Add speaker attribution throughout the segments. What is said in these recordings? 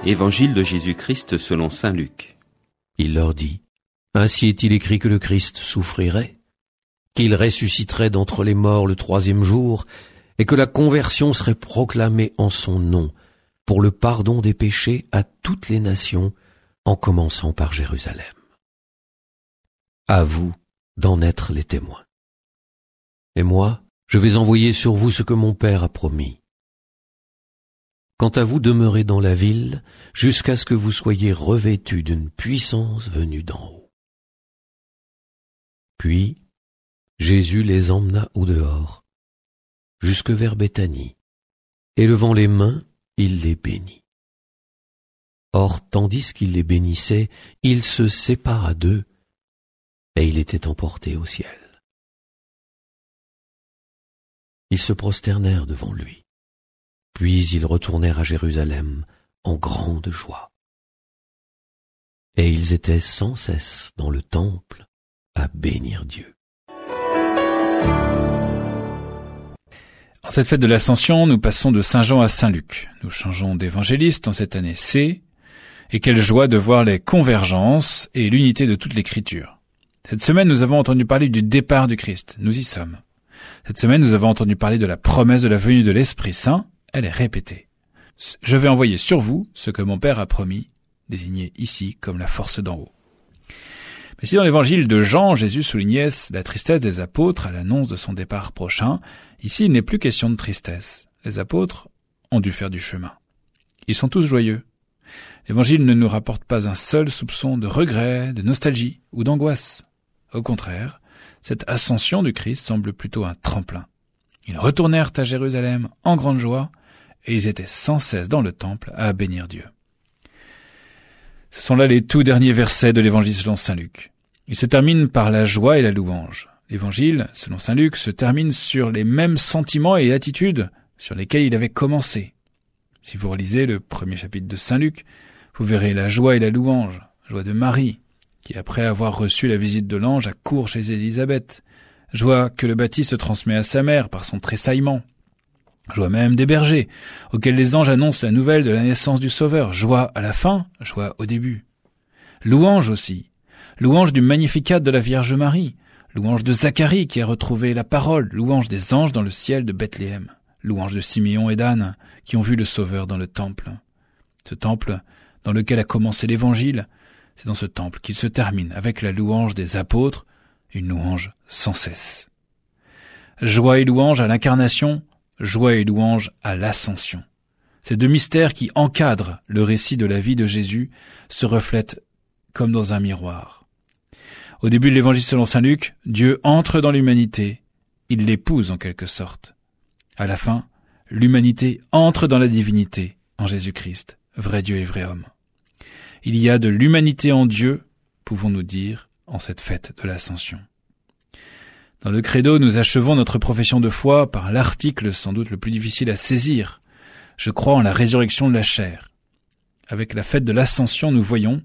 Speaker 1: Évangile de Jésus-Christ selon saint Luc.
Speaker 2: Il leur dit: Ainsi est-il écrit que le Christ souffrirait, qu'il ressusciterait d'entre les morts le 3e jour, et que la conversion serait proclamée en son nom, pour le pardon des péchés à toutes les nations, en commençant par Jérusalem. À vous d'en être les témoins. Et moi, je vais envoyer sur vous ce que mon Père a promis. Quant à vous, demeurez dans la ville, jusqu'à ce que vous soyez revêtus d'une puissance venue d'en haut. Puis, Jésus les emmena au dehors, jusque vers Béthanie, et levant les mains, il les bénit. Or, tandis qu'il les bénissait, il se sépara d'eux, et il était emporté au ciel. Ils se prosternèrent devant lui, puis ils retournèrent à Jérusalem en grande joie. Et ils étaient sans cesse dans le temple à bénir Dieu.
Speaker 3: En cette fête de l'Ascension, nous passons de Saint Jean à Saint Luc. Nous changeons d'évangéliste en cette année C, et quelle joie de voir les convergences et l'unité de toute l'Écriture. Cette semaine, nous avons entendu parler du départ du Christ. Nous y sommes. Cette semaine, nous avons entendu parler de la promesse de la venue de l'Esprit Saint. Elle est répétée. Je vais envoyer sur vous ce que mon Père a promis, désigné ici comme la force d'en haut. Mais si dans l'évangile de Jean, Jésus soulignait la tristesse des apôtres à l'annonce de son départ prochain, ici il n'est plus question de tristesse. Les apôtres ont dû faire du chemin. Ils sont tous joyeux. L'évangile ne nous rapporte pas un seul soupçon de regret, de nostalgie ou d'angoisse. Au contraire, cette ascension du Christ semble plutôt un tremplin. Ils retournèrent à Jérusalem en grande joie, et ils étaient sans cesse dans le temple à bénir Dieu. Ce sont là les tout derniers versets de l'évangile selon saint Luc. Il se termine par la joie et la louange. L'évangile, selon saint Luc, se termine sur les mêmes sentiments et attitudes sur lesquels il avait commencé. Si vous relisez le premier chapitre de saint Luc, vous verrez la joie et la louange, joie de Marie, qui après avoir reçu la visite de l'ange accourt chez Élisabeth, joie que le Baptiste transmet à sa mère par son tressaillement, joie même des bergers, auxquels les anges annoncent la nouvelle de la naissance du Sauveur, joie à la fin, joie au début. Louange aussi, louange du Magnificat de la Vierge Marie, louange de Zacharie qui a retrouvé la parole, louange des anges dans le ciel de Bethléem, louange de Siméon et d'Anne qui ont vu le Sauveur dans le temple. Ce temple dans lequel a commencé l'évangile, c'est dans ce temple qu'il se termine avec la louange des apôtres, une louange sans cesse. Joie et louange à l'incarnation, joie et louange à l'ascension. Ces deux mystères qui encadrent le récit de la vie de Jésus se reflètent comme dans un miroir. Au début de l'évangile selon saint Luc, Dieu entre dans l'humanité, il l'épouse en quelque sorte. À la fin, l'humanité entre dans la divinité en Jésus-Christ, vrai Dieu et vrai homme. Il y a de l'humanité en Dieu, pouvons-nous dire, en cette fête de l'Ascension. Dans le credo, nous achevons notre profession de foi par l'article sans doute le plus difficile à saisir. Je crois en la résurrection de la chair. Avec la fête de l'Ascension, nous voyons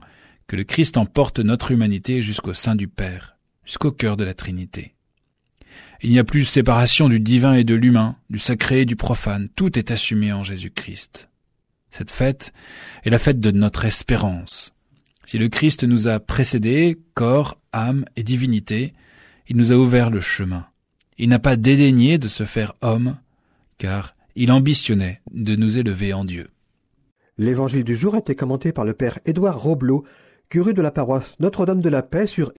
Speaker 3: que le Christ emporte notre humanité jusqu'au sein du Père, jusqu'au cœur de la Trinité. Il n'y a plus de séparation du divin et de l'humain, du sacré et du profane. Tout est assumé en Jésus-Christ. Cette fête est la fête de notre espérance. Si le Christ nous a précédés, corps, âme et divinité, il nous a ouvert le chemin. Il n'a pas dédaigné de se faire homme, car il ambitionnait de nous élever en Dieu.
Speaker 4: L'évangile du jour a été commenté par le père Édouard Roblot, curé de la paroisse Notre-Dame de la Paix sur